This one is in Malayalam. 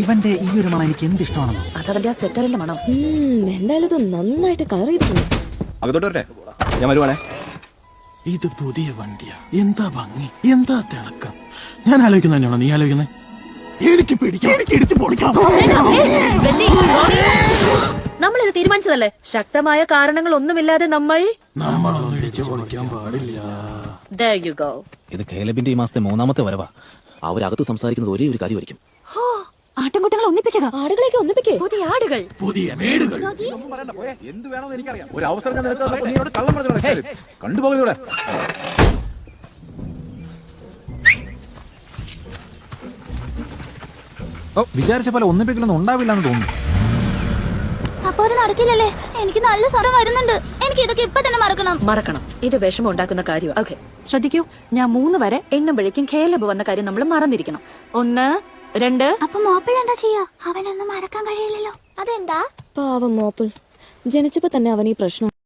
ഇവന്റെ ഈ ഒരു മണം എനിക്ക് എന്ത് ഇഷ്ടമാണെന്നോ. അതവന്റെ ആ സ്വെറ്ററിന്റെ മണം. എന്തായാലും ഇത് നന്നായിട്ട് കളർ ചെയ്തിട്ടുണ്ട്. ഞാൻ വരുവാണേ. ഇത് പുതിയ വണ്ടിയാ. എന്താ ഭംഗി, എന്താ തിളക്കം. ഞാൻ ആലോചിക്കുന്ന തന്നെയാണോ നീ ആലോചിക്കുന്നത്? എനിക്ക് പിടിക്കാം, എനിക്ക് ഇടിച്ചു പൊളിക്കാം. നമ്മളിത് തീരുമാനിച്ചതല്ലേ? ശക്തമായ കാരണങ്ങൾ ഒന്നുമില്ലാതെ നമ്മളൊന്നും ഇടിച്ചു പൊളിക്കാൻ പാടില്ല. There you go. ഇത് കേലബിന്റെ ഈ മാസത്തെ 3ാമത്തെ വരവാ. അവരകത്ത് സംസാരിക്കുന്നത് ഒരേ ഒരു കാര്യമായിരിക്കും. ആട്ടിൻകുട്ടികളെ ഒന്നിപ്പിക്കുക, ആടുകളെയൊക്കെ ഒന്നിപ്പിക്കേ, പുതിയ ആടുകൾ, പുതിയ മേടുകൾ. എന്ത് വേണമെന്ന് എനിക്കറിയാം. ഒരു അവസരം കണ്ടുപോകുന്നൂടെ. വിചാരിച്ച പോലെ ഒന്നിപ്പിക്കലൊന്നും ഉണ്ടാവില്ല എന്ന് തോന്നുന്നു. അപ്പൊ അത് നടക്കില്ലല്ലേ? എനിക്ക് നല്ല സ്വരം വരുന്നുണ്ട്. എനിക്ക് ഇതൊക്കെ ഇപ്പൊ തന്നെ മറക്കണം. ഇത് വിഷമം ഉണ്ടാക്കുന്ന കാര്യമാണ്. ഓക്കെ, ശ്രദ്ധിക്കൂ. ഞാൻ 3 വരെ എണ്ണുമ്പോഴേക്കും കേലബ് വന്ന കാര്യം നമ്മൾ മറന്നിരിക്കണം. 1, 2. അപ്പൊ മോപ്പിൾ എന്താ ചെയ്യാ? അവനൊന്നും മറക്കാൻ കഴിയില്ലല്ലോ. അതെന്താ? പാവം മോപ്പിൾ, ജനിച്ചപ്പോ തന്നെ അവൻ ഈ പ്രശ്നം